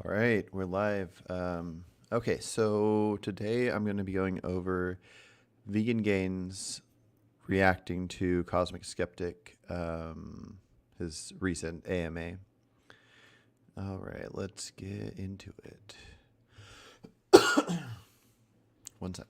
right, we're live. Okay, so today I'm going to be going over vegan gains reacting to Cosmic Skeptic, his recent AMA. All right, let's get into it. One sec.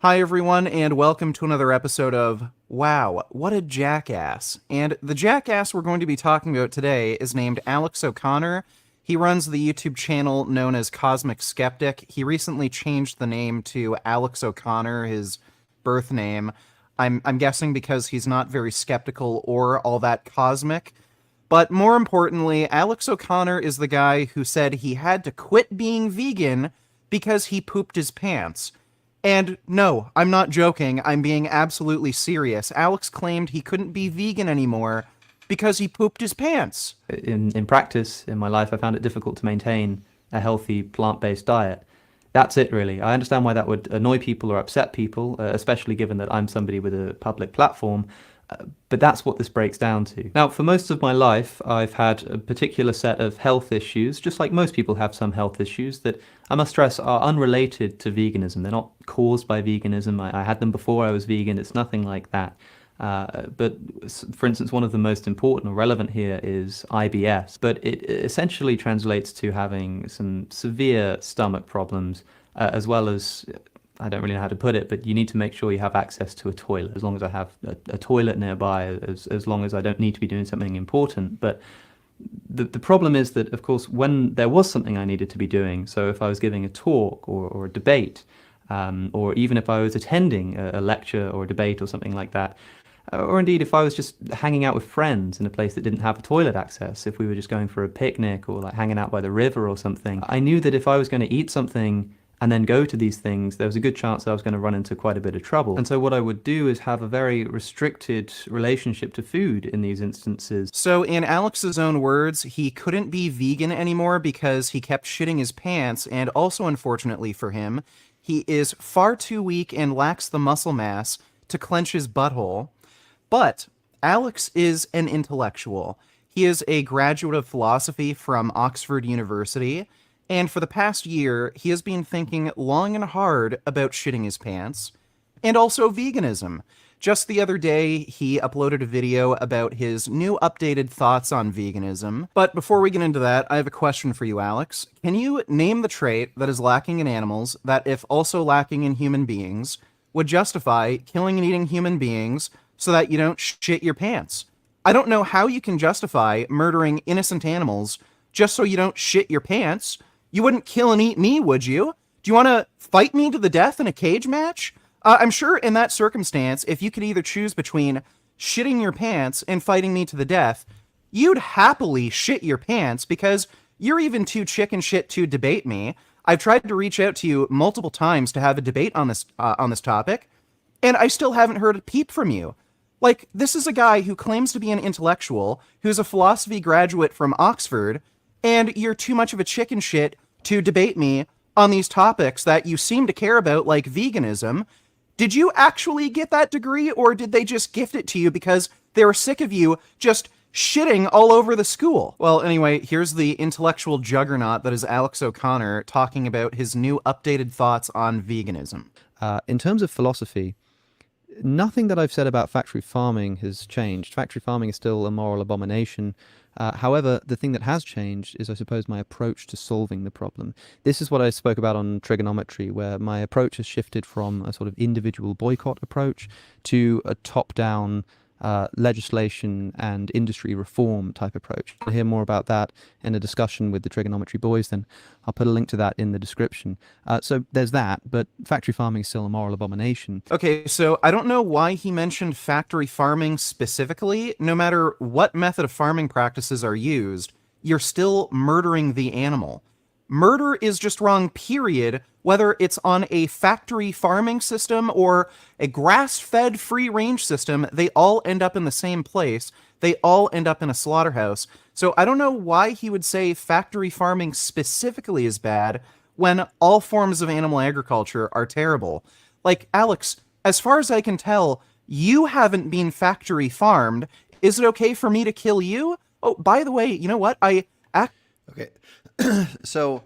Hi, everyone, and welcome to another episode of Wow, What a Jackass. And the jackass we're going to be talking about today is named Alex O'Connor. He runs the YouTube channel known as Cosmic Skeptic. He recently changed the name to Alex O'Connor, his birth name. I'm guessing because he's not very skeptical or all that cosmic. But more importantly, Alex O'Connor is the guy who said he had to quit being vegan because he pooped his pants. And no, I'm not joking. I'm being absolutely serious. Alex claimed he couldn't be vegan anymore because he pooped his pants. In practice, in my life, I found it difficult to maintain a healthy plant-based diet. That's it, really. I understand why that would annoy people or upset people, especially given that I'm somebody with a public platform. But that's what this breaks down to. Now, for most of my life, I've had a particular set of health issues, just like most people have some health issues that I must stress are unrelated to veganism. They're not caused by veganism. I had them before I was vegan. It's nothing like that. But for instance, one of the most important or relevant here is IBS, but it essentially translates to having some severe stomach problems, as well as I don't really know how to put it, but you need to make sure you have access to a toilet. As long as I have a toilet nearby, as long as I don't need to be doing something important. But the problem is that, of course, when there was something I needed to be doing, so if I was giving a talk or a debate, or even if I was attending a lecture or a debate or something like that, or indeed if I was just hanging out with friends in a place that didn't have a toilet access, if we were just going for a picnic or like hanging out by the river or something, I knew that if I was going to eat something and then go to these things, there was a good chance that I was going to run into quite a bit of trouble. And so what I would do is have a very restricted relationship to food in these instances. So, in Alex's own words, he couldn't be vegan anymore because he kept shitting his pants, and also, unfortunately for him, he is far too weak and lacks the muscle mass to clench his butthole. But Alex is an intellectual. He is a graduate of philosophy from Oxford University, and for the past year, he has been thinking long and hard about shitting his pants, and also veganism. Just the other day, he uploaded a video about his new updated thoughts on veganism. But before we get into that, I have a question for you, Alex. Can you name the trait that is lacking in animals that, if also lacking in human beings, would justify killing and eating human beings so that you don't shit your pants? I don't know how you can justify murdering innocent animals just so you don't shit your pants. You wouldn't kill and eat me, would you? Do you want to fight me to the death in a cage match? I'm sure in that circumstance, if you could either choose between shitting your pants and fighting me to the death, you'd happily shit your pants because you're even too chicken shit to debate me. I've tried to reach out to you multiple times to have a debate on this topic, and I still haven't heard a peep from you. Like, this is a guy who claims to be an intellectual, who's a philosophy graduate from Oxford, and you're too much of a chicken shit to debate me on these topics that you seem to care about, like veganism. Did you actually get that degree, or did they just gift it to you because they were sick of you just shitting all over the school? Well, anyway, here's the intellectual juggernaut that is Alex O'Connor talking about his new updated thoughts on veganism. In terms of philosophy, nothing that I've said about factory farming has changed. Factory farming is still a moral abomination. However, the thing that has changed is, I suppose, my approach to solving the problem. This is what I spoke about on trigonometry, where my approach has shifted from a sort of individual boycott approach to a top-down legislation and industry reform type approach. To hear more about that in a discussion with the trigonometry boys, then I'll put a link to that in the description. So there's that, but factory farming is still a moral abomination. Okay, so I don't know why he mentioned factory farming specifically. No matter what method of farming practices are used, you're still murdering the animal. Murder is just wrong, period, whether it's on a factory farming system or a grass-fed free-range system. They all end up in the same place. They all end up in a slaughterhouse. So I don't know why he would say factory farming specifically is bad when all forms of animal agriculture are terrible. Like, Alex, as far as I can tell, you haven't been factory farmed. Is it okay for me to kill you? Oh, by the way, you know what? Okay. So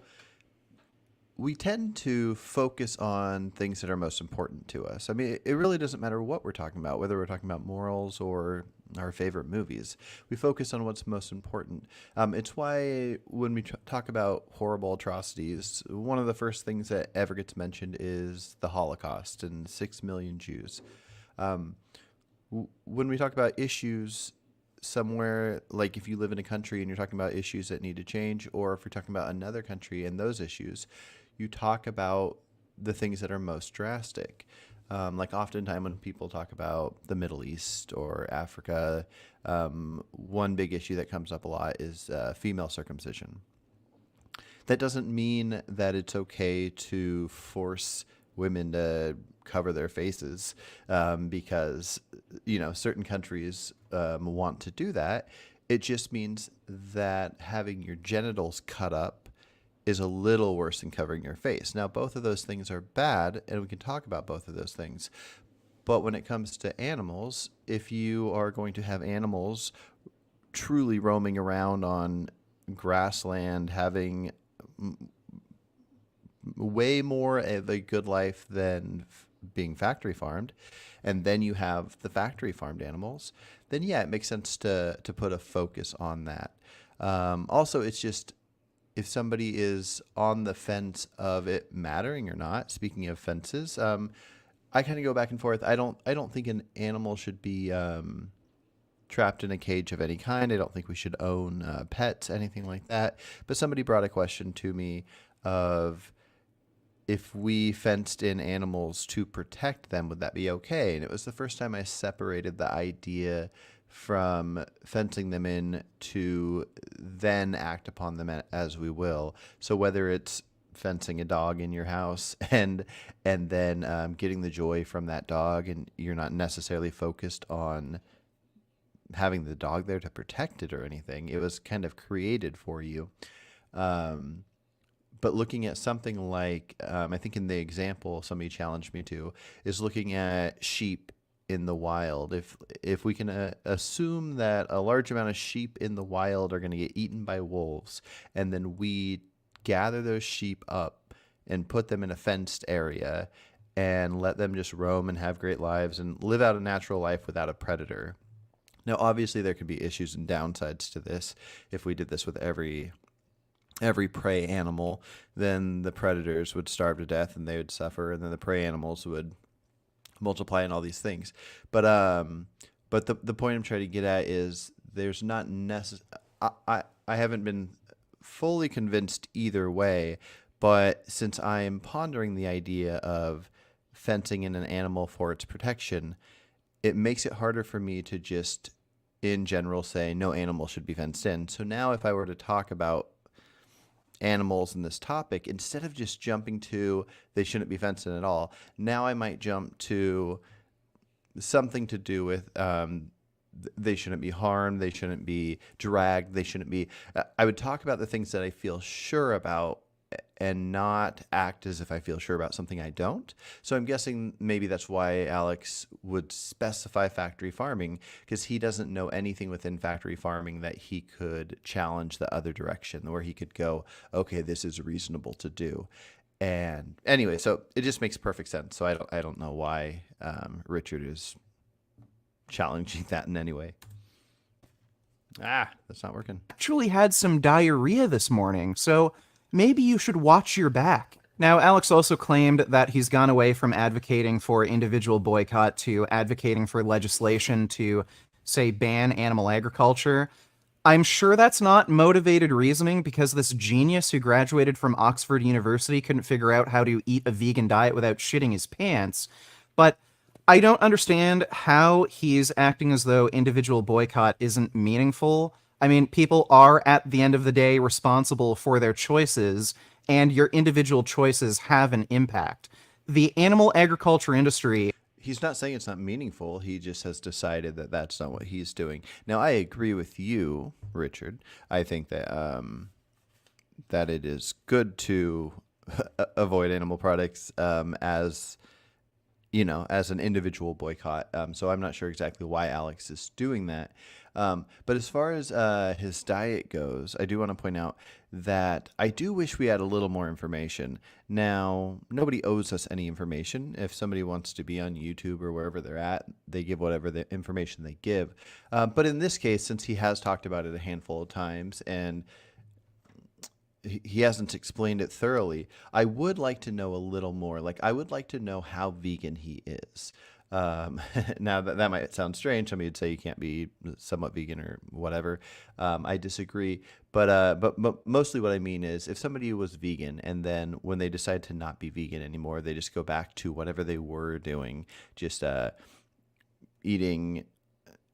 we tend to focus on things that are most important to us. I mean, it really doesn't matter what we're talking about, whether we're talking about morals or our favorite movies. We focus on what's most important. It's why when we talk about horrible atrocities, one of the first things that ever gets mentioned is the Holocaust and 6 million Jews. When we talk about issues somewhere, like if you live in a country and you're talking about issues that need to change, or if you're talking about another country and those issues, you talk about the things that are most drastic. Like oftentimes when people talk about the Middle East or Africa, one big issue that comes up a lot is female circumcision. That doesn't mean that it's okay to force women to cover their faces because, certain countries want to do that. It just means that having your genitals cut up is a little worse than covering your face. Now, both of those things are bad, and we can talk about both of those things. But when it comes to animals, if you are going to have animals truly roaming around on grassland, having way more of a good life than being factory farmed, and then you have the factory farmed animals, then yeah, it makes sense to put a focus on that. Also, it's just, if somebody is on the fence of it mattering or not, speaking of fences, I kind of go back and forth. I don't think an animal should be trapped in a cage of any kind. I don't think we should own pets, anything like that. But somebody brought a question to me of, if we fenced in animals to protect them, would that be okay? And it was the first time I separated the idea from fencing them in to then act upon them as we will. So whether it's fencing a dog in your house and then getting the joy from that dog, and you're not necessarily focused on having the dog there to protect it or anything. It was kind of created for you. But looking at something like, I think in the example somebody challenged me to, is looking at sheep in the wild. If we can assume that a large amount of sheep in the wild are going to get eaten by wolves, and then we gather those sheep up and put them in a fenced area and let them just roam and have great lives and live out a natural life without a predator. Now, obviously, there could be issues and downsides to this. If we did this with every prey animal, then the predators would starve to death and they would suffer, and then the prey animals would multiply and all these things. But the point I'm trying to get at is there's not I haven't been fully convinced either way, but since I am pondering the idea of fencing in an animal for its protection, it makes it harder for me to just in general say no animal should be fenced in. So now if I were to talk about animals in this topic, instead of just jumping to they shouldn't be fenced in at all, now I might jump to something to do with they shouldn't be harmed, they shouldn't be dragged, they shouldn't be I would talk about the things that I feel sure about and not act as if I feel sure about something I don't. So I'm guessing maybe that's why Alex would specify factory farming, because he doesn't know anything within factory farming that he could challenge the other direction, where he could go, okay, this is reasonable to do. And anyway, so it just makes perfect sense. So I don't know why Richard is challenging that in any way. That's not working. Actually had some diarrhea this morning, so maybe you should watch your back. Now, Alex also claimed that he's gone away from advocating for individual boycott to advocating for legislation to, say, ban animal agriculture. I'm sure that's not motivated reasoning, because this genius who graduated from Oxford University couldn't figure out how to eat a vegan diet without shitting his pants. But I don't understand how he's acting as though individual boycott isn't meaningful. I mean, people are, at the end of the day, responsible for their choices, and your individual choices have an impact. The animal agriculture industry. He's not saying it's not meaningful. He just has decided that that's not what he's doing. Now, I agree with you, Richard. I think that that it is good to avoid animal products as as an individual boycott. So I'm not sure exactly why Alex is doing that. But as far as his diet goes, I do want to point out that I do wish we had a little more information. Now, nobody owes us any information. If somebody wants to be on YouTube or wherever they're at, they give whatever the information they give. But in this case, since he has talked about it a handful of times and he hasn't explained it thoroughly, I would like to know a little more. Like, I would like to know how vegan he is. Now that might sound strange. Somebody would say you can't be somewhat vegan or whatever. I disagree, but mostly what I mean is if somebody was vegan and then when they decide to not be vegan anymore, they just go back to whatever they were doing, just eating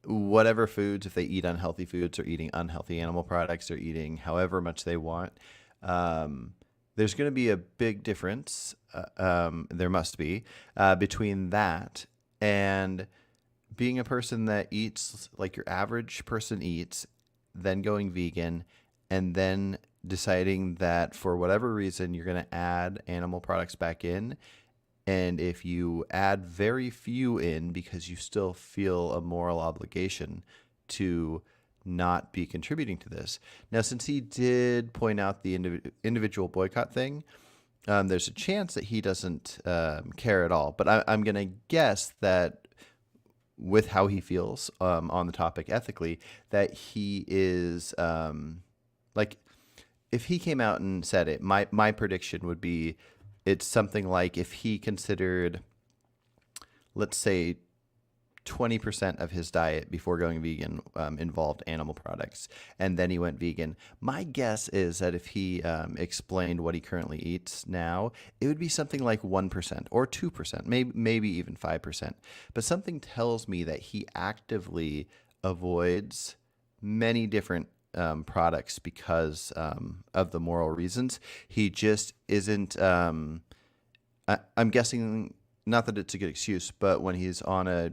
whatever foods. If they eat unhealthy foods or eating unhealthy animal products or eating however much they want, there's going to be a big difference. There must be between that and being a person that eats like your average person eats, then going vegan, and then deciding that for whatever reason you're going to add animal products back in. And if you add very few in because you still feel a moral obligation to not be contributing to this. Now, since he did point out the individual boycott thing, there's a chance that he doesn't care at all. But I'm going to guess that with how he feels on the topic ethically, that he is like, if he came out and said it, my prediction would be it's something like if he considered, let's say, 20% of his diet before going vegan involved animal products, and then he went vegan. My guess is that if he explained what he currently eats now, it would be something like 1% or 2%, maybe even 5%. But something tells me that he actively avoids many different products because of the moral reasons. He just isn't. I'm guessing, not that it's a good excuse, but when he's on a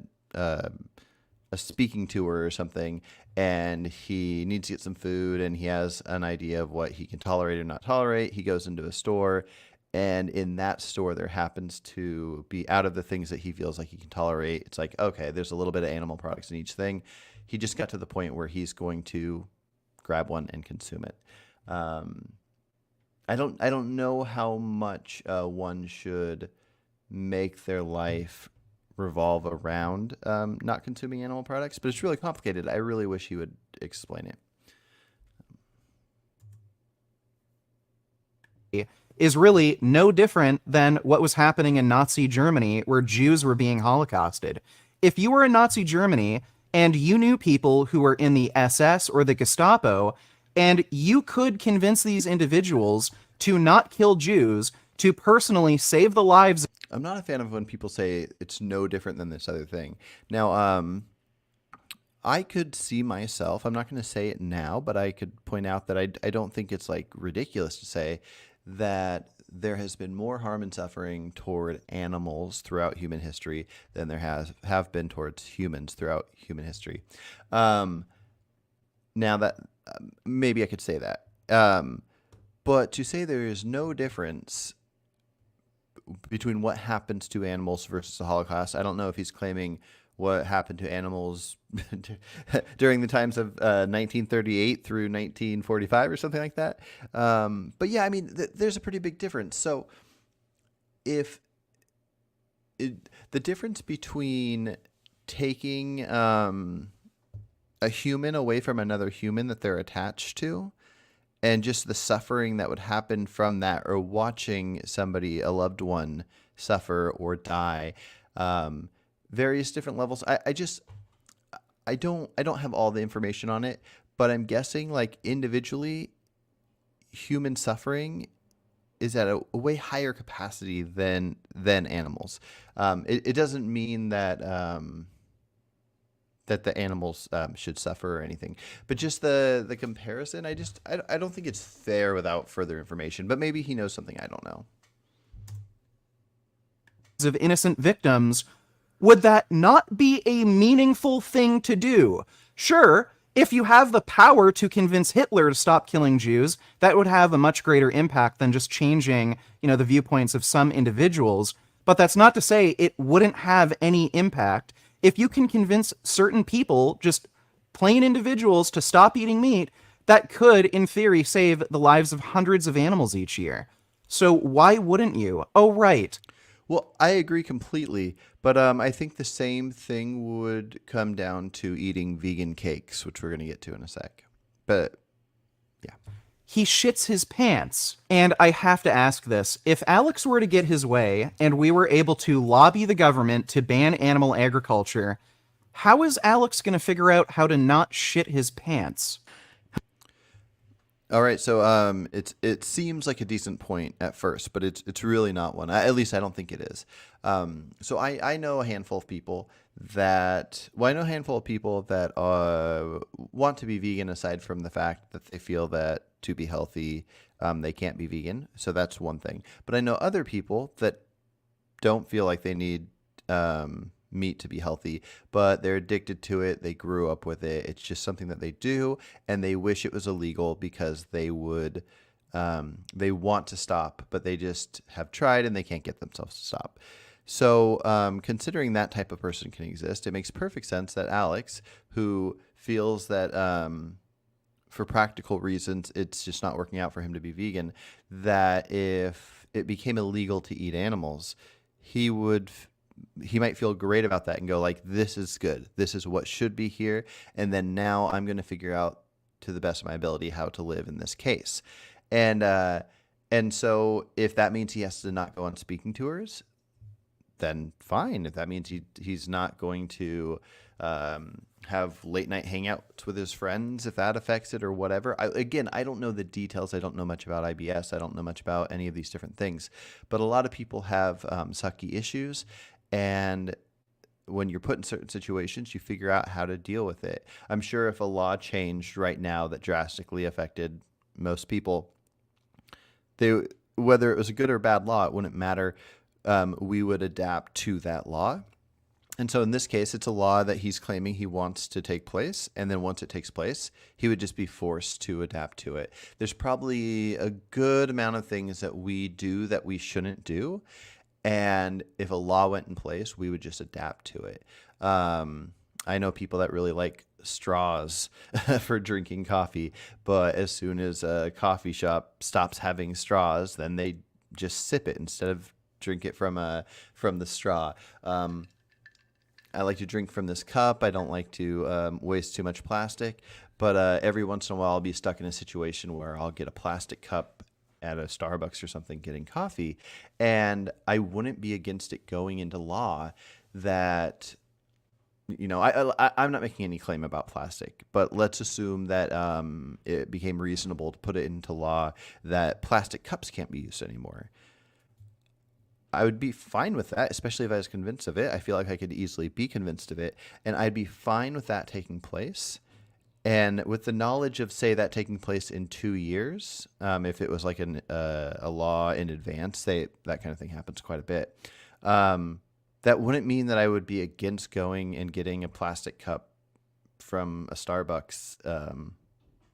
speaking tour or something and he needs to get some food and he has an idea of what he can tolerate or not tolerate, he goes into a store, and in that store there happens to be, out of the things that he feels like he can tolerate, it's like, okay, there's a little bit of animal products in each thing. He just got to the point where he's going to grab one and consume it. I don't know how much one should make their life revolve around not consuming animal products, but it's really complicated. I really wish he would explain it. Is really no different than what was happening in Nazi Germany, where Jews were being holocausted. If you were in Nazi Germany and you knew people who were in the SS or the Gestapo, and you could convince these individuals to not kill Jews, to personally save the lives. I'm not a fan of when people say it's no different than this other thing. Now, I could see myself, I'm not going to say it now, but I could point out that I don't think it's like ridiculous to say that there has been more harm and suffering toward animals throughout human history than there have been towards humans throughout human history. Now that maybe I could say that, but to say there is no difference between what happens to animals versus the Holocaust, I don't know if he's claiming what happened to animals during the times of 1938 through 1945 or something like that. But yeah, I mean, there's a pretty big difference. So if the difference between taking a human away from another human that they're attached to, and just the suffering that would happen from that, or watching somebody, a loved one, suffer or die, various different levels. I don't have all the information on it, but I'm guessing like individually, human suffering is at a way higher capacity than animals. It doesn't mean that that the animals should suffer or anything. But just the comparison, I don't think it's fair without further information. But maybe he knows something I don't know. Of innocent victims, would that not be a meaningful thing to do? Sure, if you have the power to convince Hitler to stop killing Jews, that would have a much greater impact than just changing, the viewpoints of some individuals. But that's not to say it wouldn't have any impact. If you can convince certain people, just plain individuals, to stop eating meat, that could, in theory, save the lives of hundreds of animals each year. So why wouldn't you? Oh, right. Well, I agree completely, but I think the same thing would come down to eating vegan cakes, which we're going to get to in a sec. But yeah. He shits his pants. And I have to ask this. If Alex were to get his way and we were able to lobby the government to ban animal agriculture, how is Alex going to figure out how to not shit his pants? All right, so it seems like a decent point at first, but it's really not one. At least I don't think it is. So I know a handful of people that want to be vegan, aside from the fact that they feel that to be healthy, they can't be vegan. So that's one thing. But I know other people that don't feel like they need meat to be healthy, but they're addicted to it. They grew up with it. It's just something that they do, and they wish it was illegal because they want to stop, but they just have tried and they can't get themselves to stop. So considering that type of person can exist, it makes perfect sense that Alex, who feels that for practical reasons it's just not working out for him to be vegan, that if it became illegal to eat animals, he might feel great about that and go like, this is good. This is what should be here. And then now I'm going to figure out to the best of my ability how to live in this case. And so if that means he has to not go on speaking tours, then fine. If that means he's not going to have late night hangouts with his friends, if that affects it or whatever. I don't know the details. I don't know much about IBS. I don't know much about any of these different things. But a lot of people have sucky issues. And when you're put in certain situations, you figure out how to deal with it. I'm sure if a law changed right now that drastically affected most people, whether it was a good or bad law, it wouldn't matter. We would adapt to that law. And so in this case, it's a law that he's claiming he wants to take place. And then once it takes place, he would just be forced to adapt to it. There's probably a good amount of things that we do that we shouldn't do. And if a law went in place, we would just adapt to it. I know people that really like straws for drinking coffee, but as soon as a coffee shop stops having straws, then they just sip it instead of drink it from the straw. I like to drink from this cup. I don't like to waste too much plastic, but every once in a while I'll be stuck in a situation where I'll get a plastic cup at a Starbucks or something getting coffee, and I wouldn't be against it going into law that, I'm not making any claim about plastic, but let's assume that it became reasonable to put it into law that plastic cups can't be used anymore. I would be fine with that, especially if I was convinced of it. I feel like I could easily be convinced of it, and I'd be fine with that taking place. And with the knowledge of, say, that taking place in 2 years, if it was like a law in advance, that kind of thing happens quite a bit. That wouldn't mean that I would be against going and getting a plastic cup from a Starbucks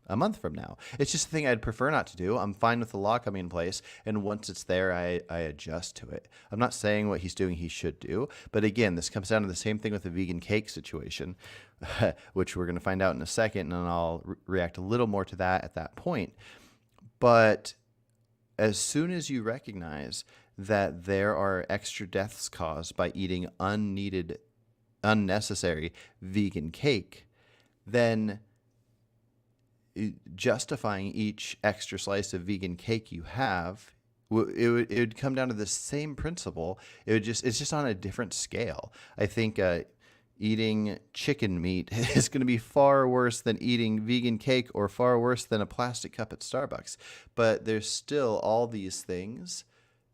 a month from now. It's just a thing I'd prefer not to do. I'm fine with the law coming in place, and once it's there, I adjust to it. I'm not saying what he's doing he should do, but again, this comes down to the same thing with the vegan cake situation, which we're going to find out in a second, and I'll react a little more to that at that point. But as soon as you recognize that there are extra deaths caused by eating unnecessary vegan cake, then justifying each extra slice of vegan cake you have, it would come down to the same principle. It's just on a different scale. I think eating chicken meat is going to be far worse than eating vegan cake, or far worse than a plastic cup at Starbucks. But there's still all these things.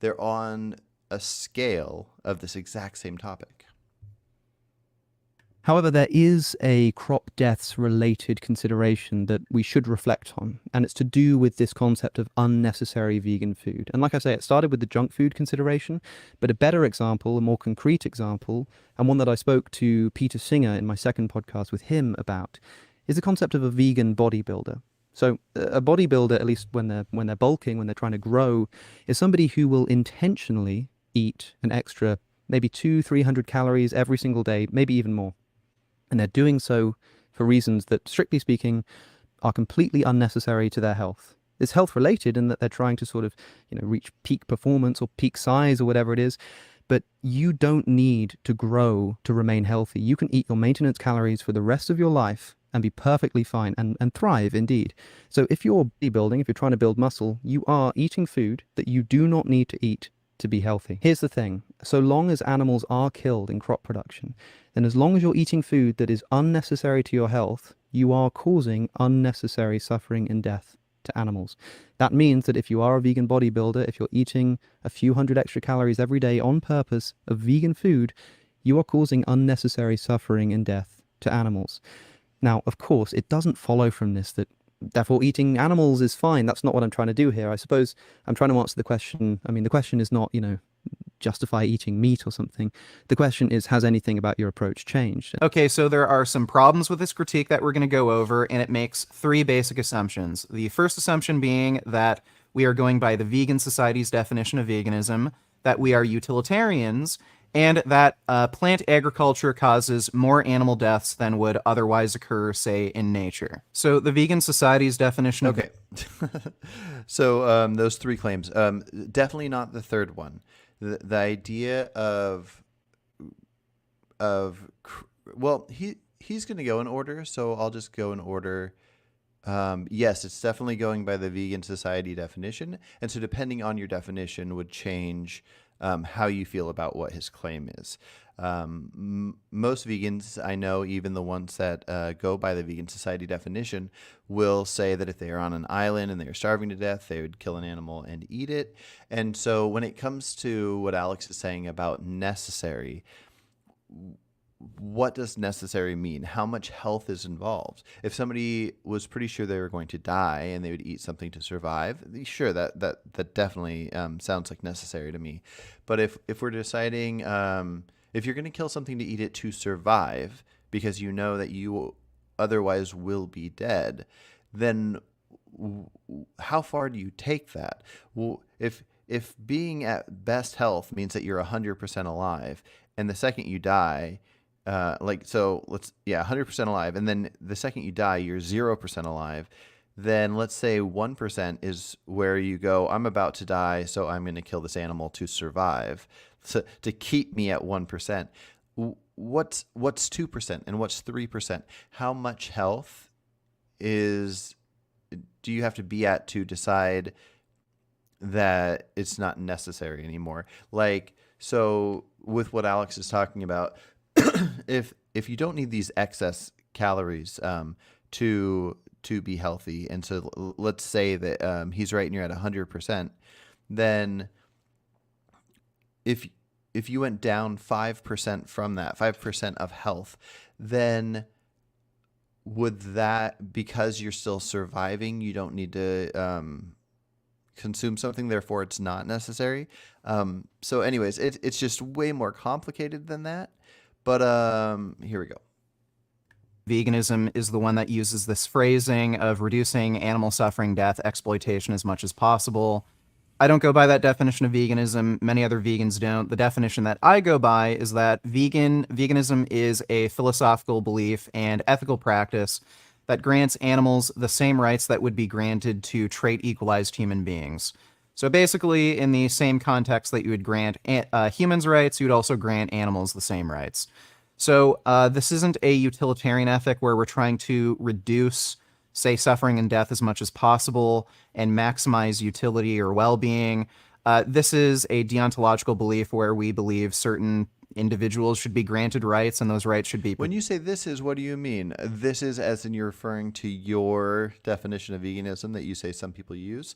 They're on a scale of this exact same topic. However, there is a crop deaths related consideration that we should reflect on, and it's to do with this concept of unnecessary vegan food. And like I say, it started with the junk food consideration, but a better example, a more concrete example, and one that I spoke to Peter Singer in my second podcast with him about, is the concept of a vegan bodybuilder. So a bodybuilder, at least when they're bulking, when they're trying to grow, is somebody who will intentionally eat an extra maybe 200-300 calories every single day, maybe even more. And they're doing so for reasons that, strictly speaking, are completely unnecessary to their health. It's health related in that they're trying to sort of, reach peak performance or peak size or whatever it is. But you don't need to grow to remain healthy. You can eat your maintenance calories for the rest of your life and be perfectly fine and thrive indeed. So if you're bodybuilding, if you're trying to build muscle, you are eating food that you do not need to eat to be healthy. Here's the thing. So long as animals are killed in crop production, then as long as you're eating food that is unnecessary to your health, you are causing unnecessary suffering and death to animals. That means that if you are a vegan bodybuilder, if you're eating a few hundred extra calories every day on purpose of vegan food, you are causing unnecessary suffering and death to animals. Now, of course, it doesn't follow from this that therefore eating animals is fine. That's not what I'm trying to do here. I suppose I'm trying to answer the question. I mean, the question is not, justify eating meat or something. The question is, has anything about your approach changed? Okay, so there are some problems with this critique that we're going to go over, and it makes three basic assumptions. The first assumption being that we are going by the Vegan Society's definition of veganism, that we are utilitarians, and that plant agriculture causes more animal deaths than would otherwise occur, say, in nature. So the Vegan Society's definition of... Okay. So those three claims. Definitely not the third one. The idea of well, he's going to go in order, so I'll just go in order. Yes, it's definitely going by the Vegan Society definition, and so depending on your definition would change how you feel about what his claim is. Most vegans I know, even the ones that go by the Vegan Society definition, will say that if they are on an island and they are starving to death, they would kill an animal and eat it. And so when it comes to what Alex is saying about necessary, what does necessary mean? How much health is involved? If somebody was pretty sure they were going to die and they would eat something to survive, sure, that definitely sounds like necessary to me. But if we're deciding if you're going to kill something to eat it to survive because you know that you otherwise will be dead, then how far do you take that? Well, if being at best health means that you're 100% alive, and the second you die, 100% alive, and then the second you die, you're 0% alive, then let's say 1% is where you go, I'm about to die, so I'm going to kill this animal to survive, so to keep me at 1%. What's 2% and what's 3%? How much health do you have to be at to decide that it's not necessary anymore? Like, so with what Alex is talking about, if you don't need these excess calories to be healthy, and so let's say that he's right and you're at 100%, then if you went down 5% from that, 5% of health, then would that, because you're still surviving, you don't need to consume something, therefore it's not necessary? So anyways, it's just way more complicated than that. But here we go. Veganism is the one that uses this phrasing of reducing animal suffering, death, exploitation as much as possible. I don't go by that definition of veganism. Many other vegans don't. The definition that I go by is that veganism is a philosophical belief and ethical practice that grants animals the same rights that would be granted to trait equalized human beings. So basically, in the same context that you would grant humans rights, you would also grant animals the same rights. So this isn't a utilitarian ethic where we're trying to reduce, say, suffering and death as much as possible and maximize utility or well-being. This is a deontological belief where we believe certain individuals should be granted rights, and those rights should be... When you say this is, what do you mean? This is as in you're referring to your definition of veganism that you say some people use?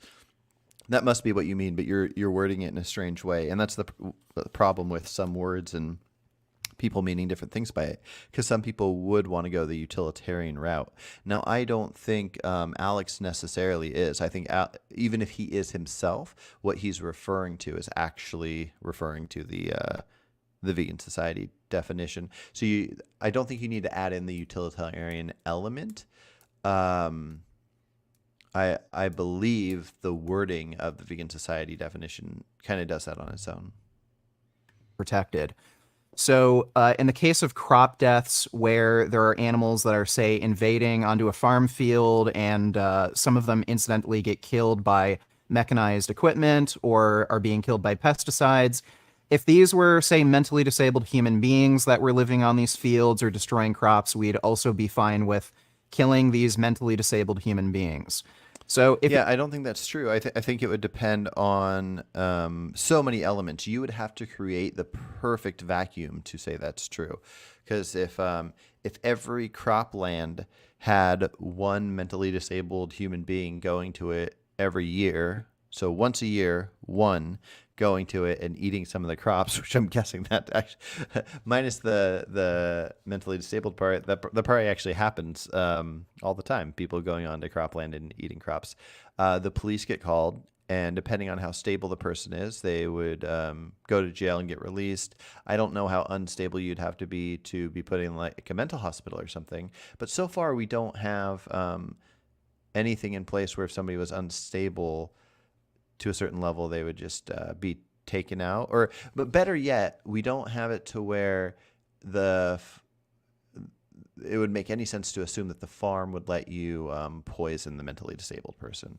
That must be what you mean, but you're wording it in a strange way, and that's the problem with some words and people meaning different things by it, because some people would want to go the utilitarian route. Now, I don't think Alex necessarily is. I think even if he is himself, what he's referring to is actually referring to the vegan society definition. So I don't think you need to add in the utilitarian element. I believe the wording of the vegan society definition kind of does that on its own. Protected. So in the case of crop deaths where there are animals that are, say, invading onto a farm field and some of them incidentally get killed by mechanized equipment or are being killed by pesticides, if these were, say, mentally disabled human beings that were living on these fields or destroying crops, we'd also be fine with killing these mentally disabled human beings. So I don't think that's true. I think it would depend on so many elements. You would have to create the perfect vacuum to say that's true. Because if every cropland had one mentally disabled human being going to it every year, so once a year, one going to it and eating some of the crops, which I'm guessing that actually, minus the mentally disabled part, the part actually happens all the time. People going on to cropland and eating crops. The police get called, and depending on how stable the person is, they would go to jail and get released. I don't know how unstable you'd have to be put in like a mental hospital or something. But so far, we don't have anything in place where if somebody was unstable to a certain level, they would just be taken out. But better yet, we don't have it to where it would make any sense to assume that the farm would let you poison the mentally disabled person.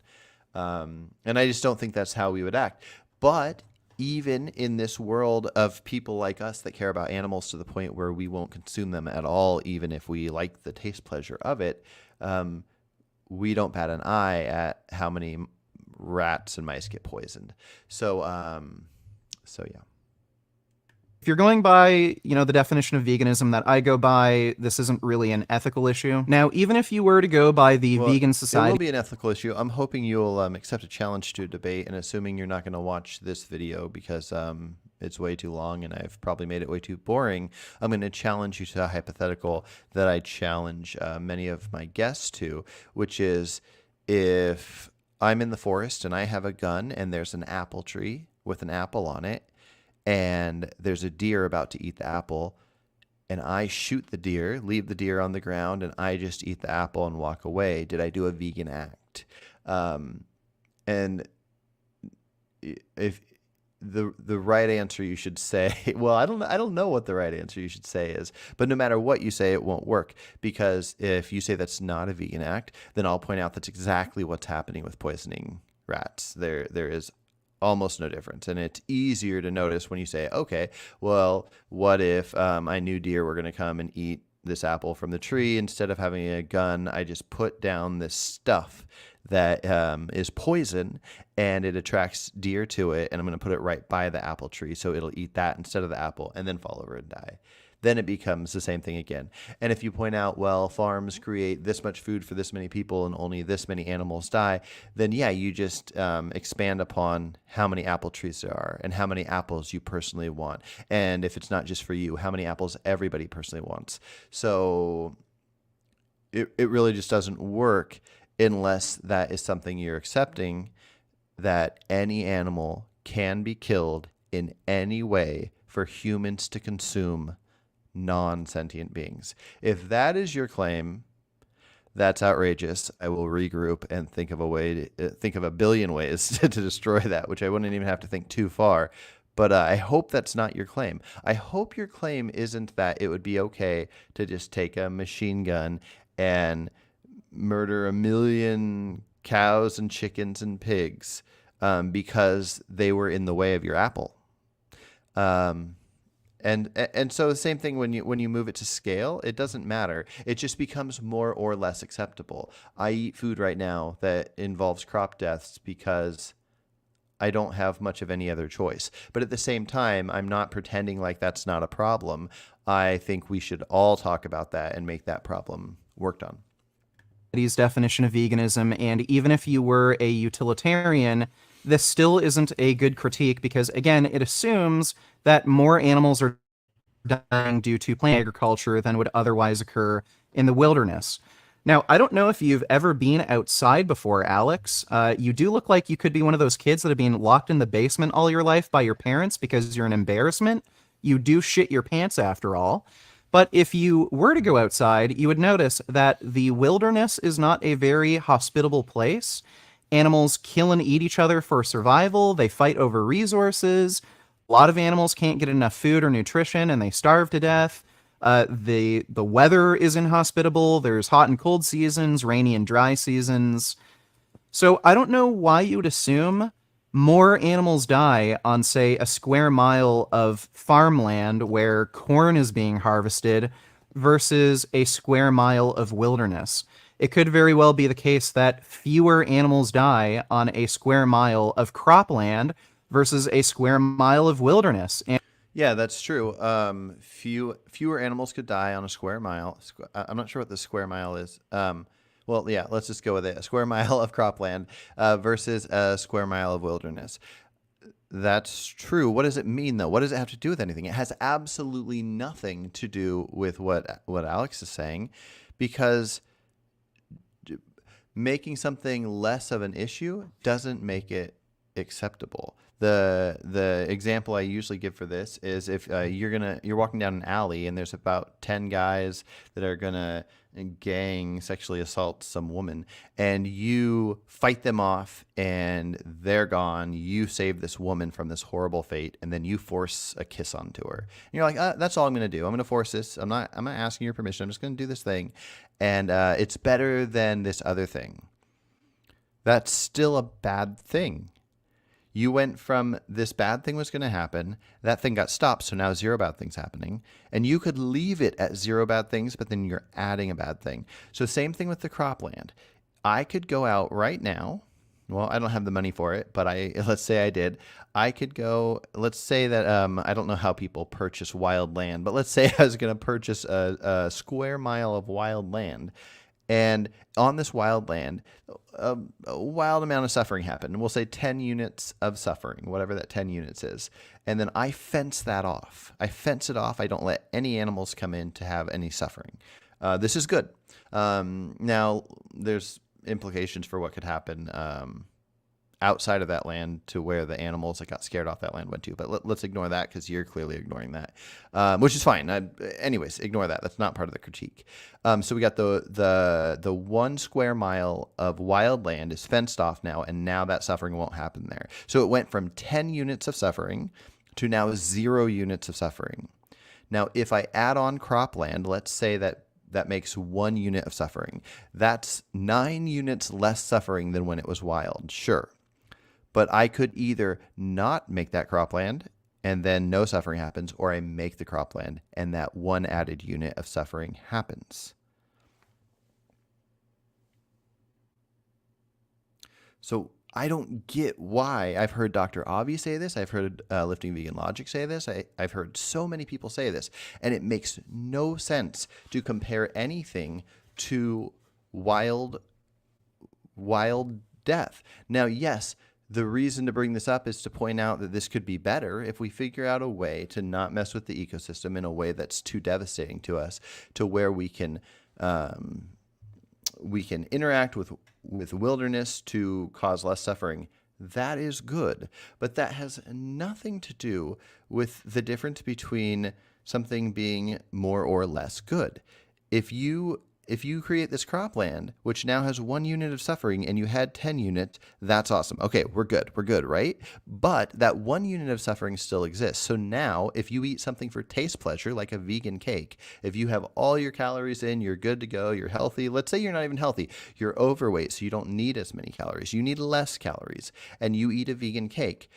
And I just don't think that's how we would act. But even in this world of people like us that care about animals to the point where we won't consume them at all, even if we like the taste pleasure of it, we don't bat an eye at how many rats and mice get poisoned. So yeah. If you're going by, the definition of veganism that I go by, this isn't really an ethical issue. Now, even if you were to go by the vegan society... It will be an ethical issue. I'm hoping you'll accept a challenge to a debate, and assuming you're not going to watch this video because it's way too long and I've probably made it way too boring, I'm going to challenge you to a hypothetical that I challenge many of my guests to, which is if I'm in the forest and I have a gun and there's an apple tree with an apple on it, and there's a deer about to eat the apple, and I shoot the deer, leave the deer on the ground, and I just eat the apple and walk away. Did I do a vegan act? And if the right answer you should say, well, I don't know what the right answer you should say is, but no matter what you say, it won't work, because if you say that's not a vegan act, then I'll point out that's exactly what's happening with poisoning rats. There is almost no difference. And it's easier to notice when you say, okay, well, what if I knew deer were going to come and eat this apple from the tree? Instead of having a gun, I just put down this stuff that is poison, and it attracts deer to it, and I'm going to put it right by the apple tree so it'll eat that instead of the apple and then fall over and die. Then it becomes the same thing again. And if you point out, well, farms create this much food for this many people and only this many animals die, then yeah, you just expand upon how many apple trees there are and how many apples you personally want. And if it's not just for you, how many apples everybody personally wants. So it really just doesn't work unless that is something you're accepting, that any animal can be killed in any way for humans to consume non-sentient beings. If that is your claim, that's outrageous. I will regroup and think of a billion ways to destroy that, which I wouldn't even have to think too far. But I hope that's not your claim. I hope your claim isn't that it would be okay to just take a machine gun and murder 1 million cows and chickens and pigs because they were in the way of your apple. And so the same thing when you move it to scale, it doesn't matter. It just becomes more or less acceptable. I eat food right now that involves crop deaths because I don't have much of any other choice. But at the same time, I'm not pretending like that's not a problem. I think we should all talk about that and make that problem worked on. Definition of veganism, and even if you were a utilitarian, this still isn't a good critique because, again, it assumes that more animals are dying due to plant agriculture than would otherwise occur in the wilderness. Now, I don't know if you've ever been outside before, Alex. You do look like you could be one of those kids that have been locked in the basement all your life by your parents because you're an embarrassment. You do shit your pants after all. But if you were to go outside, you would notice that the wilderness is not a very hospitable place. Animals kill and eat each other for survival. They fight over resources. A lot of animals can't get enough food or nutrition and they starve to death. The weather is inhospitable. There's hot and cold seasons, rainy and dry seasons. So I don't know why you would assume more animals die on, say, a square mile of farmland where corn is being harvested versus a square mile of wilderness. It could very well be the case that fewer animals die on a square mile of cropland versus a square mile of wilderness. And Yeah, that's true. Fewer animals could die on a square mile. I'm not sure what the square mile is. Well, yeah, let's just go with it. A square mile of cropland versus a square mile of wilderness. That's true. What does it mean, though? What does it have to do with anything? It has absolutely nothing to do with what Alex is saying, because making something less of an issue doesn't make it acceptable. The example I usually give for this is if you're walking down an alley and there's about 10 guys that are gonna gang sexually assault some woman, and you fight them off and they're gone. You save this woman from this horrible fate, and then you force a kiss onto her. And you're like, that's all I'm gonna do. I'm gonna force this. I'm not asking your permission. I'm just gonna do this thing, and it's better than this other thing. That's still a bad thing. You went from this bad thing was going to happen, that thing got stopped, so now 0 bad things happening. And you could leave it at 0 bad things, but then you're adding a bad thing. So same thing with the cropland. I could go out right now. Well, I don't have the money for it, but let's say I did. I could go, let's say that, I don't know how people purchase wild land, but let's say I was going to purchase a square mile of wild land. And on this wild land, a wild amount of suffering happened. We'll say 10 units of suffering, whatever that 10 units is. And then I fence that off. I fence it off. I don't let any animals come in to have any suffering. This is good. Now, there's implications for what could happen outside of that land to where the animals that got scared off that land went to. But let's ignore that because you're clearly ignoring that, which is fine. Anyways, ignore that. That's not part of the critique. So we got the 1 square mile of wild land is fenced off now, and now that suffering won't happen there. So it went from 10 units of suffering to now 0 units of suffering. Now, if I add on cropland, let's say that makes 1 unit of suffering. That's 9 units less suffering than when it was wild. Sure. But I could either not make that cropland and then no suffering happens, or I make the cropland and that 1 added unit of suffering happens. So I don't get why. I've heard Dr. Avi say this. I've heard Lifting Vegan Logic say this. I've heard so many people say this, and it makes no sense to compare anything to wild death. Now, yes, the reason to bring this up is to point out that this could be better if we figure out a way to not mess with the ecosystem in a way that's too devastating to us, to where we can interact with wilderness to cause less suffering. That is good, but that has nothing to do with the difference between something being more or less good. If you create this cropland, which now has 1 unit of suffering, and you had 10 units, that's awesome. Okay, we're good, right? But that 1 unit of suffering still exists. So now, if you eat something for taste pleasure, like a vegan cake, if you have all your calories in, you're good to go, you're healthy. Let's say you're not even healthy. You're overweight, so you don't need as many calories. You need less calories. And you eat a vegan cake.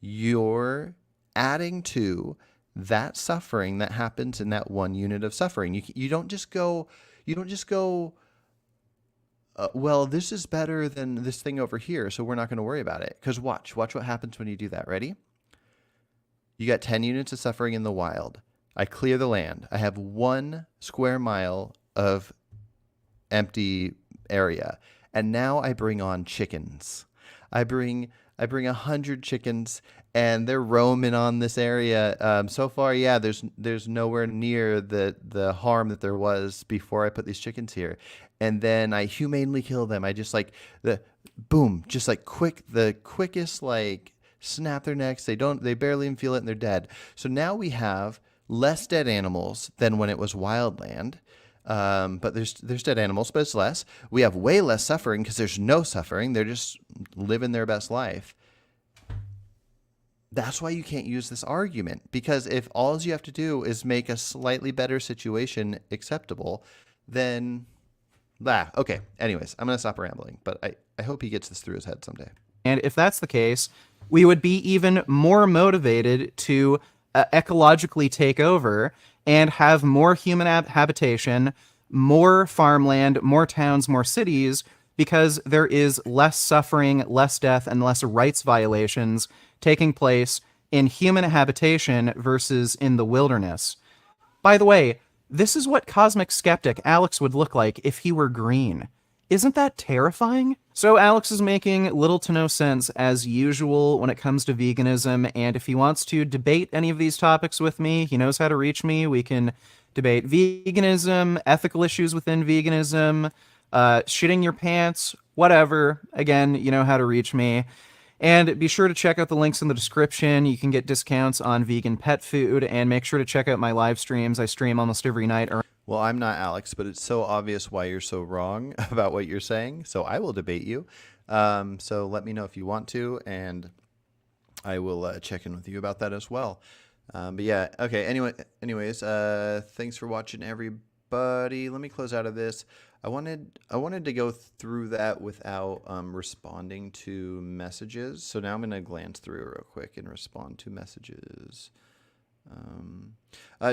You're adding to that suffering that happens in that 1 unit of suffering. You don't just go... well, this is better than this thing over here, so we're not going to worry about it. Because watch what happens when you do that. Ready? You got 10 units of suffering in the wild. I clear the land. I have 1 square mile of empty area. And now I bring on chickens. I bring I bring 100 chickens, and they're roaming on this area. So far, yeah, there's nowhere near the harm that there was before I put these chickens here. And then I humanely kill them. I just like the boom, just like the quickest like snap their necks. They barely even feel it, and they're dead. So now we have less dead animals than when it was wildland. But there's dead animals, but it's less. We have way less suffering because there's no suffering. They're just living their best life. That's why you can't use this argument, because if all you have to do is make a slightly better situation acceptable, then okay. Anyways, I'm gonna stop rambling, but I hope he gets this through his head someday. And if that's the case, we would be even more motivated to ecologically take over and have more human habitation, more farmland, more towns, more cities, because there is less suffering, less death, and less rights violations taking place in human habitation versus in the wilderness. By the way, this is what cosmic skeptic Alex would look like if he were green. Isn't that terrifying? So Alex is making little to no sense as usual when it comes to veganism, and if he wants to debate any of these topics with me, he knows how to reach me. We can debate veganism, ethical issues within veganism, shitting your pants, whatever. Again, you know how to reach me. And be sure to check out the links in the description. You can get discounts on vegan pet food, and make sure to check out my live streams. I stream almost every night. Well, I'm not Alex, but it's so obvious why you're so wrong about what you're saying. So I will debate you. So let me know if you want to, and I will check in with you about that as well. But yeah, okay. Anyways, thanks for watching, everybody. Let me close out of this. I wanted to go through that without responding to messages. So now I'm going to glance through real quick and respond to messages.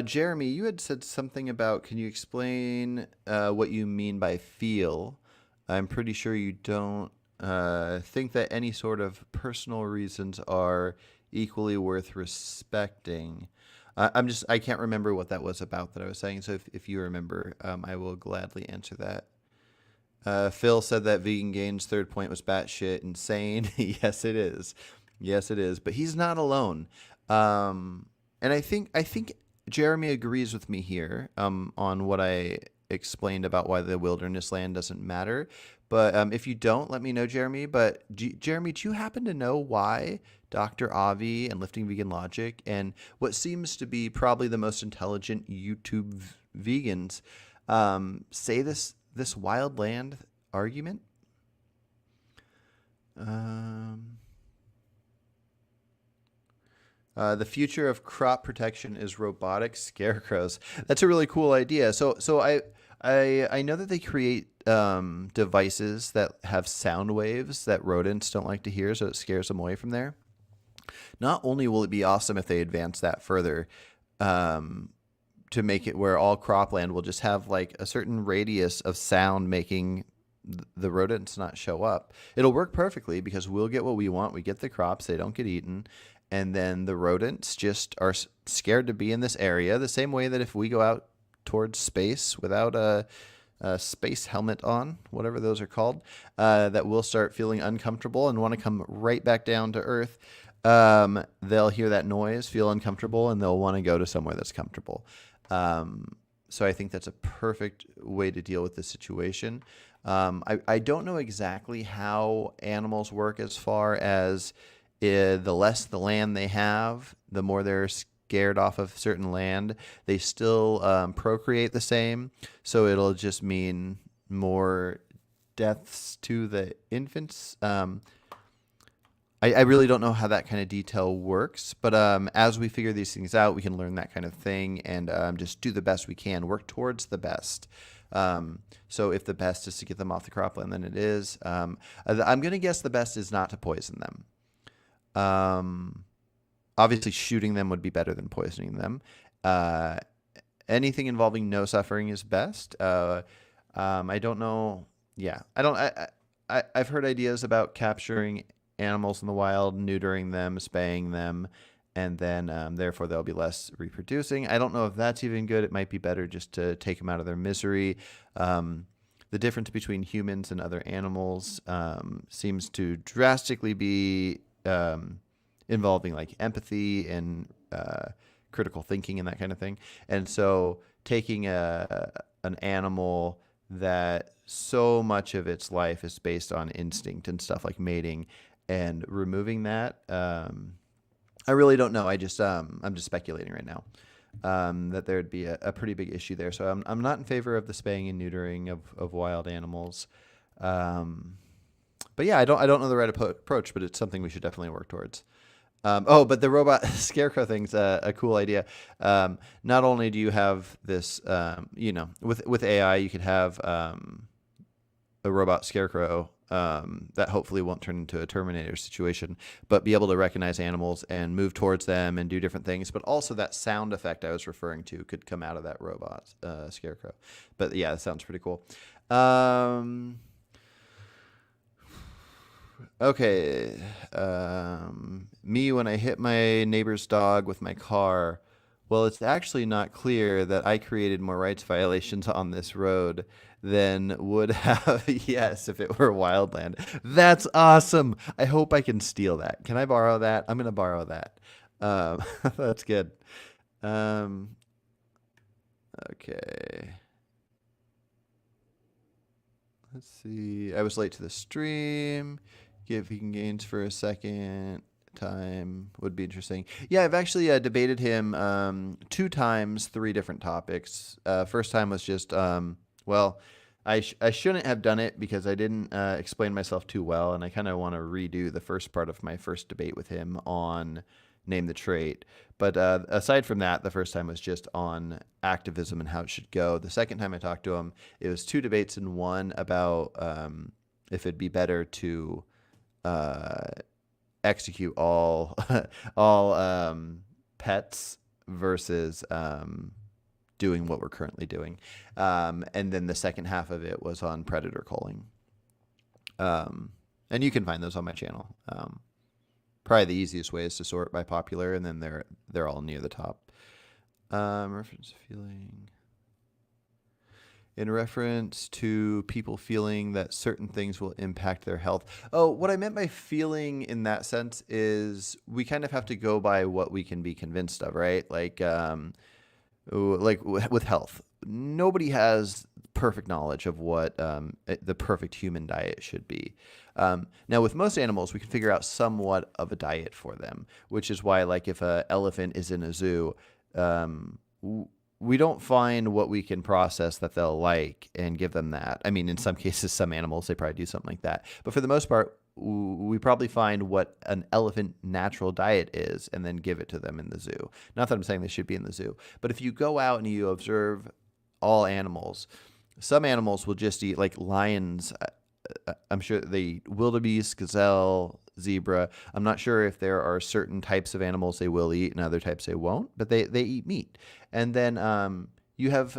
Jeremy, you had said something about, can you explain what you mean by feel? I'm pretty sure you don't think that any sort of personal reasons are equally worth respecting. I can't remember what that was about that I was saying. So if you remember, I will gladly answer that. Phil said that Vegan Gain's third point was batshit insane. Yes, it is. Yes, it is. But he's not alone. And I think Jeremy agrees with me here on what I explained about why the wilderness land doesn't matter. But if you don't, let me know, Jeremy. But Jeremy, do you happen to know why Dr. Avi and Lifting Vegan Logic and what seems to be probably the most intelligent YouTube vegans say this wild land argument? The future of crop protection is robotic scarecrows. That's a really cool idea. So I know that they create devices that have sound waves that rodents don't like to hear, so it scares them away from there. Not only will it be awesome if they advance that further, to make it where all cropland will just have like a certain radius of sound making the rodents not show up. It'll work perfectly because we'll get what we want. We get the crops, they don't get eaten. And then the rodents just are scared to be in this area, the same way that if we go out towards space without a space helmet on, whatever those are called, that we'll start feeling uncomfortable and want to come right back down to Earth. They'll hear that noise, feel uncomfortable, and they'll want to go to somewhere that's comfortable. So I think that's a perfect way to deal with this situation. I don't know exactly how animals work as far as the less the land they have, the more they're scared off of certain land. They still procreate the same, so it'll just mean more deaths to the infants. I really don't know how that kind of detail works, but as we figure these things out, we can learn that kind of thing and just do the best we can, work towards the best. So if the best is to get them off the cropland, then it is. I'm going to guess the best is not to poison them. Obviously shooting them would be better than poisoning them. Anything involving no suffering is best. I don't know. Yeah, I've heard ideas about capturing animals in the wild, neutering them, spaying them, and then therefore they'll be less reproducing. I don't know if that's even good. It might be better just to take them out of their misery. The difference between humans and other animals seems to drastically be involving like empathy and critical thinking and that kind of thing. And so taking an animal that so much of its life is based on instinct and stuff like mating, and removing that, I really don't know. I'm just speculating right now. That there'd be a pretty big issue there. So I'm not in favor of the spaying and neutering of wild animals. But yeah, I don't know the right approach, but it's something we should definitely work towards. But the robot scarecrow thing's a cool idea. Not only do you have this, with AI, you could have a robot scarecrow that hopefully won't turn into a Terminator situation, but be able to recognize animals and move towards them and do different things. But also that sound effect I was referring to could come out of that robot scarecrow. But yeah, that sounds pretty cool. Okay. Me when I hit my neighbor's dog with my car. Well, it's actually not clear that I created more rights violations on this road than would have, yes, if it were wildland. That's awesome. I hope I can steal that. Can I borrow that? I'm going to borrow that. That's good. Okay. Let's see. I was late to the stream. Give vegan gains for a second time would be interesting. Yeah, I've actually debated him 2 times, 3 different topics. First time was just, I shouldn't have done it because I didn't explain myself too well, and I kind of want to redo the first part of my first debate with him on Name the Trait. But aside from that, the first time was just on activism and how it should go. The second time I talked to him, it was 2 debates in one about if it'd be better to execute all pets versus doing what we're currently doing. And then the second half of it was on predator culling. And you can find those on my channel. Probably the easiest way is to sort by popular, and then they're all near the top. Reference feeling. In reference to people feeling that certain things will impact their health. Oh, what I meant by feeling in that sense is we kind of have to go by what we can be convinced of, right? Like with health, nobody has perfect knowledge of what the perfect human diet should be. Now, with most animals, we can figure out somewhat of a diet for them, which is why, like, if an elephant is in a zoo, we don't find what we can process that they'll like and give them that. I mean, in some cases, some animals, they probably do something like that. But for the most part, we probably find what an elephant natural diet is and then give it to them in the zoo. Not that I'm saying they should be in the zoo, but if you go out and you observe all animals, some animals will just eat, like lions. I'm sure they eat wildebeest, gazelle, zebra. I'm not sure if there are certain types of animals they will eat and other types they won't, but they eat meat. And then you have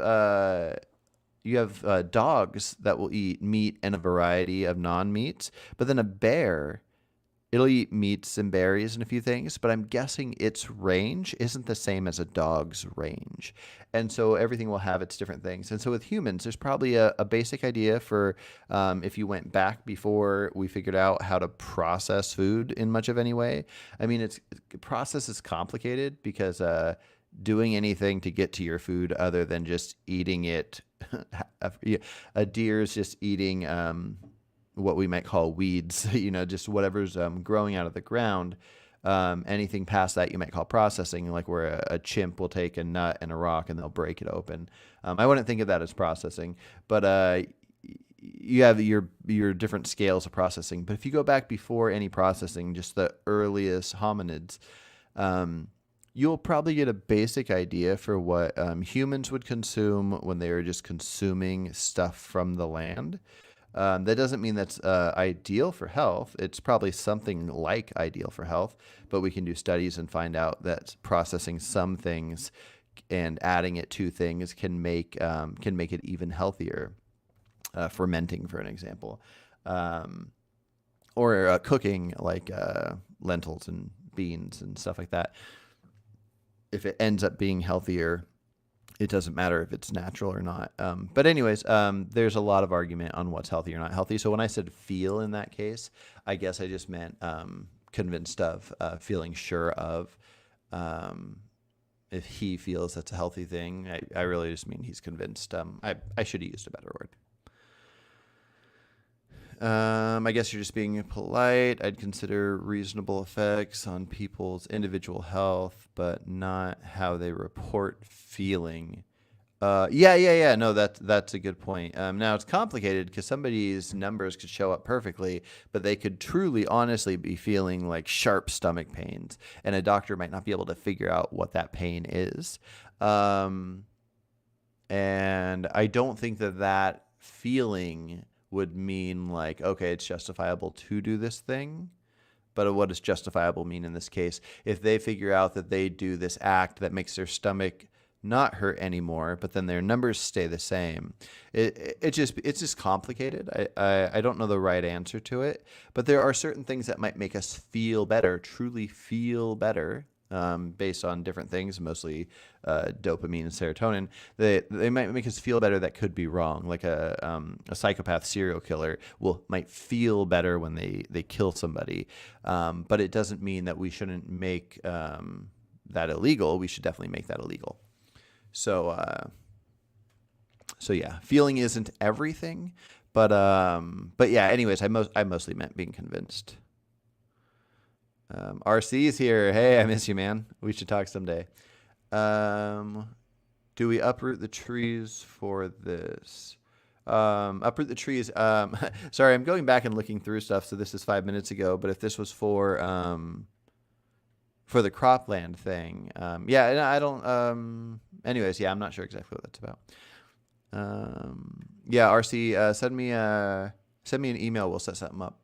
dogs that will eat meat and a variety of non-meats, but then a bear, it'll eat meats and berries and a few things, but I'm guessing its range isn't the same as a dog's range. And so everything will have its different things. And so with humans, there's probably a basic idea for if you went back before we figured out how to process food in much of any way. I mean, process is complicated because doing anything to get to your food other than just eating it, a deer's just eating what we might call weeds, just whatever's growing out of the ground. Anything past that you might call processing, like where a chimp will take a nut and a rock and they'll break it open. I wouldn't think of that as processing, but you have your different scales of processing. But if you go back before any processing, just the earliest hominids, you'll probably get a basic idea for what humans would consume when they were just consuming stuff from the land. That doesn't mean that's ideal for health. It's probably something like ideal for health, but we can do studies and find out that processing some things and adding it to things can make it even healthier. Fermenting, for an example, or cooking, like lentils and beans and stuff like that. If it ends up being healthier, it doesn't matter if it's natural or not. But anyways, there's a lot of argument on what's healthy or not healthy. So when I said feel in that case, I guess I just meant convinced of, feeling sure of. If he feels that's a healthy thing, I really just mean he's convinced. I should have used a better word. I guess you're just being polite. I'd consider reasonable effects on people's individual health, but not how they report feeling. Yeah. No, that's a good point. Now it's complicated because somebody's numbers could show up perfectly, but they could truly, honestly be feeling like sharp stomach pains, and a doctor might not be able to figure out what that pain is. And I don't think that feeling would mean like, okay, it's justifiable to do this thing. But what does justifiable mean in this case? If they figure out that they do this act that makes their stomach not hurt anymore, but then their numbers stay the same, it's just complicated. I don't know the right answer to it, but there are certain things that might make us feel better, truly feel better, based on different things, mostly dopamine and serotonin. They might make us feel better that could be wrong. Like a psychopath serial killer might feel better when they kill somebody, but it doesn't mean that we shouldn't make that illegal. We should definitely make that illegal. So yeah, feeling isn't everything, but yeah. Anyways, I mostly meant being convinced. RC's here. Hey, I miss you, man. We should talk someday. Do we uproot the trees for this? Uproot the trees. Sorry, I'm going back and looking through stuff. So this is 5 minutes ago. But if this was for the cropland thing, yeah, and I don't. Anyways, yeah, I'm not sure exactly what that's about. Yeah, RC, send me an email. We'll set something up.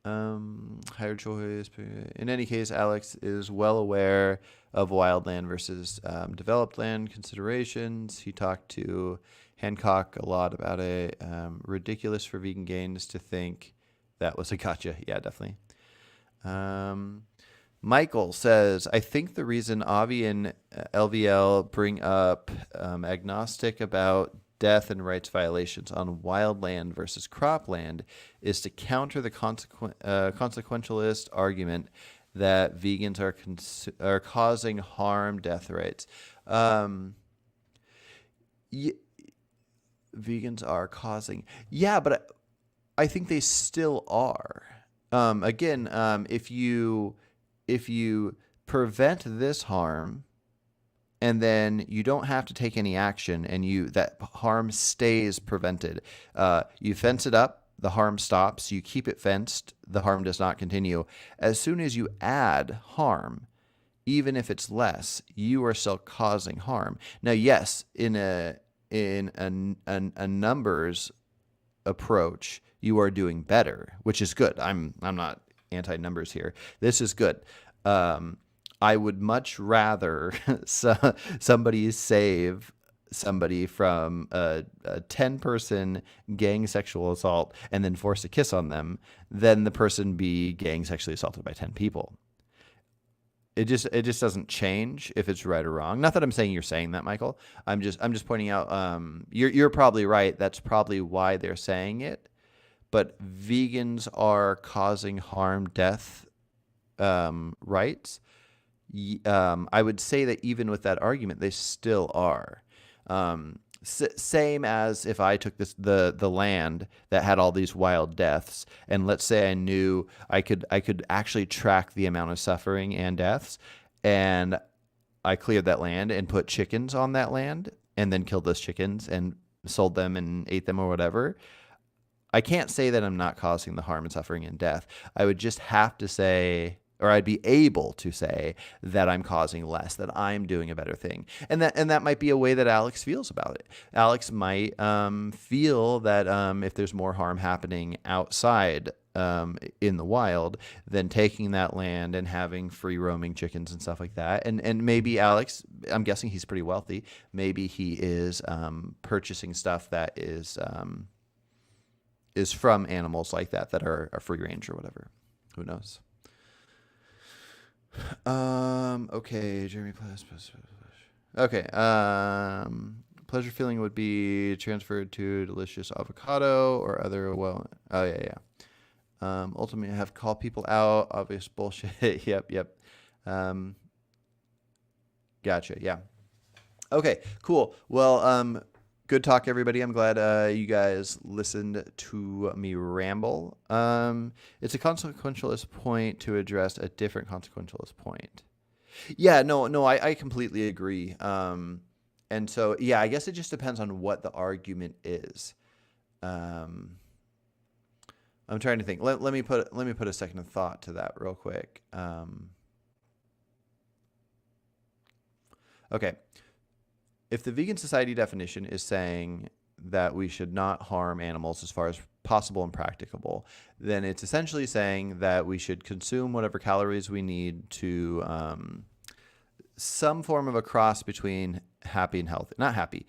Higher choice. In any case, Alex is well aware of wildland versus developed land considerations. He talked to Hancock a lot about it. Ridiculous for vegan gains to think that was a gotcha. Yeah, definitely. Michael says, I think the reason Avi and LVL bring up agnostic about death and rights violations on wildland versus cropland is to counter the consequentialist argument that vegans are causing harm, death rates. Vegans are causing, yeah, but I think they still are. Again, if you prevent this harm, and then you don't have to take any action, and that harm stays prevented. You fence it up, the harm stops. You keep it fenced, the harm does not continue. As soon as you add harm, even if it's less, you are still causing harm. Now, yes, in a numbers approach, you are doing better, which is good. I'm not anti-numbers here. This is good. I would much rather somebody save somebody from a 10-person gang sexual assault and then force a kiss on them than the person be gang sexually assaulted by 10 people. It just doesn't change if it's right or wrong. Not that I'm saying you're saying that, Michael. I'm just pointing out. You're probably right. That's probably why they're saying it. But vegans are causing harm, death, rights. I would say that even with that argument, they still are. Same as if I took the land that had all these wild deaths, and let's say I knew I could actually track the amount of suffering and deaths, and I cleared that land and put chickens on that land, and then killed those chickens and sold them and ate them or whatever. I can't say that I'm not causing the harm and suffering and death. I would just have to say, or I'd be able to say that I'm causing less, that I'm doing a better thing. And that might be a way that Alex feels about it. Alex might feel that if there's more harm happening outside in the wild than taking that land and having free roaming chickens and stuff like that. And maybe Alex, I'm guessing he's pretty wealthy. Maybe he is purchasing stuff that is from animals like that are free range or whatever. Who knows? Okay, Jeremy plus. Okay, pleasure feeling would be transferred to delicious avocado or other, well, oh yeah. Ultimately, I have called people out. Obvious bullshit. Yep. Gotcha. Yeah. Okay, cool. Well, good talk, everybody. I'm glad you guys listened to me ramble. It's a consequentialist point to address a different consequentialist point. Yeah, no, I completely agree. And so, yeah, I guess it just depends on what the argument is. I'm trying to think. Let me put a second of thought to that real quick. Okay. If the vegan society definition is saying that we should not harm animals as far as possible and practicable, then it's essentially saying that we should consume whatever calories we need to some form of a cross between happy and healthy. Not happy.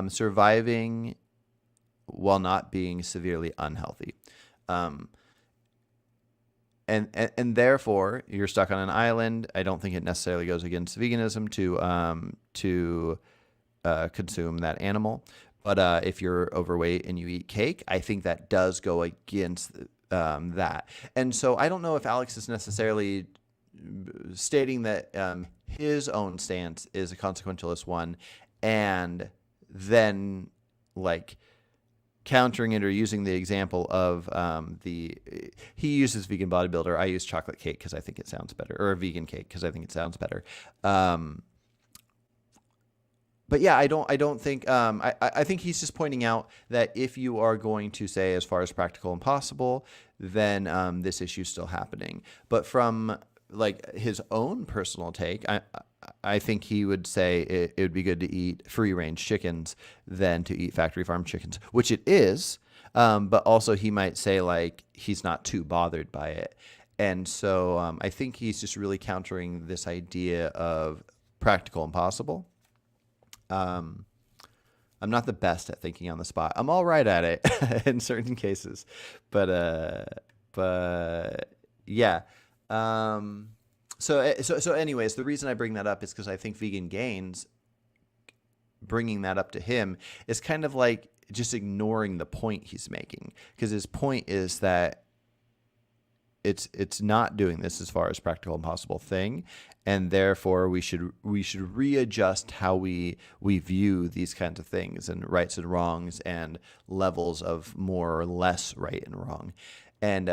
Surviving while not being severely unhealthy. And therefore, you're stuck on an island. I don't think it necessarily goes against veganism to consume that animal. But if you're overweight and you eat cake, I think that does go against that. And so I don't know if Alex is necessarily stating that his own stance is a consequentialist one, and then like countering it or using the example of he uses vegan bodybuilder. I use chocolate cake because I think it sounds better, or a vegan cake because I think it sounds better. But yeah, I don't think I think he's just pointing out that if you are going to say as far as practical and possible, then this issue is still happening. But from like his own personal take, I think he would say it would be good to eat free range chickens than to eat factory farm chickens, which it is. But also he might say like he's not too bothered by it. And so I think he's just really countering this idea of practical and possible. I'm not the best at thinking on the spot. I'm all right at it in certain cases, but yeah. So anyways, the reason I bring that up is because I think Vegan Gains bringing that up to him is kind of like just ignoring the point he's making, because his point is that it's not doing this as far as practical and possible thing, and therefore we should readjust how we view these kinds of things and rights and wrongs and levels of more or less right and wrong. And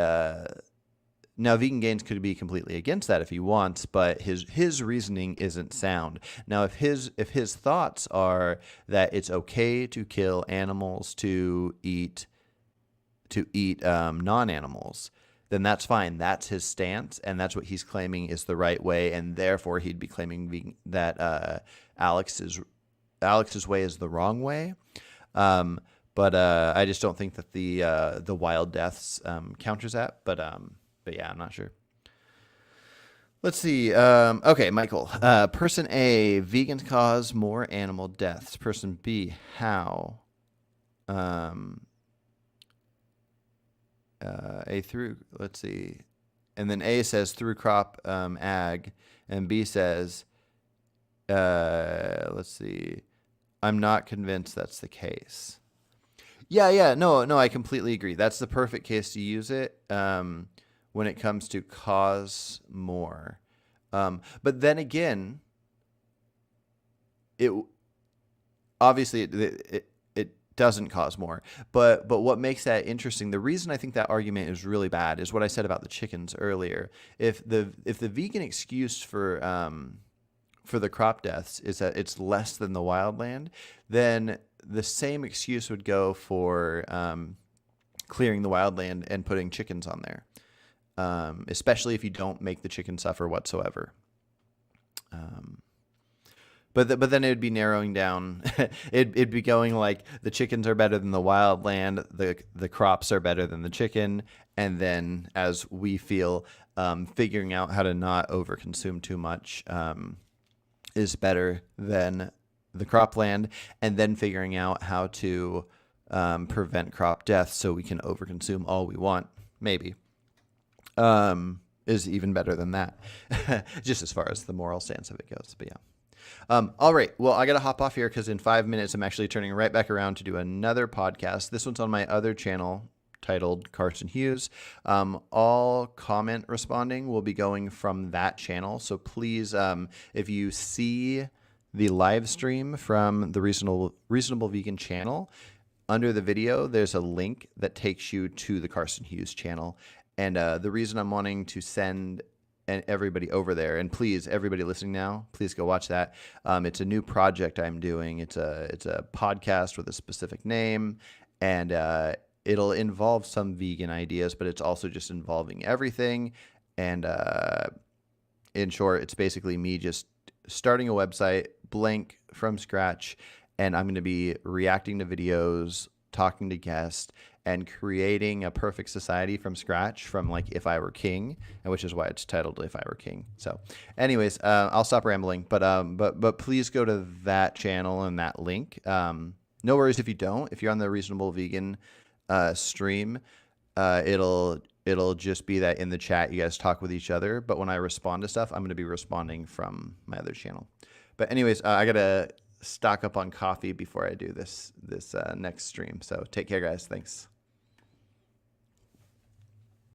now Vegan Gains could be completely against that if he wants, but his reasoning isn't sound. Now if his thoughts are that it's okay to kill animals to eat non-animals, then that's fine. That's his stance, and that's what he's claiming is the right way, and therefore he'd be claiming that Alex's way is the wrong way. But I just don't think that the wild deaths counters that. But yeah, I'm not sure. Let's see. Okay, Michael. Person A: vegans cause more animal deaths. Person B: how? Let's see. And then A says through crop ag, and B says, let's see, I'm not convinced that's the case. Yeah, no, I completely agree. That's the perfect case to use it when it comes to cause more. But then again, it doesn't cause more. But what makes that interesting, the reason I think that argument is really bad is what I said about the chickens earlier. If the vegan excuse for the crop deaths is that it's less than the wildland, then the same excuse would go for clearing the wildland and putting chickens on there, especially if you don't make the chicken suffer whatsoever. But then it would be narrowing down. It'd be going like the chickens are better than the wildland, the crops are better than the chicken, and then as we feel, figuring out how to not overconsume too much is better than the cropland, and then figuring out how to prevent crop death so we can overconsume all we want, maybe, is even better than that, just as far as the moral stance of it goes. But yeah. All right. Well, I got to hop off here because in 5 minutes, I'm actually turning right back around to do another podcast. This one's on my other channel, titled Carson Hughes. All comment responding will be going from that channel. So please, if you see the live stream from the Reasonable Vegan channel, under the video, there's a link that takes you to the Carson Hughes channel. And the reason I'm wanting to send everybody over there, and please, everybody listening now, please go watch that. It's a new project I'm doing. It's a podcast with a specific name, and it'll involve some vegan ideas, but it's also just involving everything. And in short, it's basically me just starting a website blank from scratch, and I'm going to be reacting to videos, talking to guests, and creating a perfect society from scratch, from like If I Were King, and which is why it's titled If I Were King. So anyways, I'll stop rambling, but please go to that channel and that link. No worries if you don't. If you're on the Reasonable Vegan stream, it'll just be that in the chat you guys talk with each other, but when I respond to stuff, I'm going to be responding from my other channel. But anyways, I gotta stock up on coffee before I do this next stream. So take care, guys. Thanks.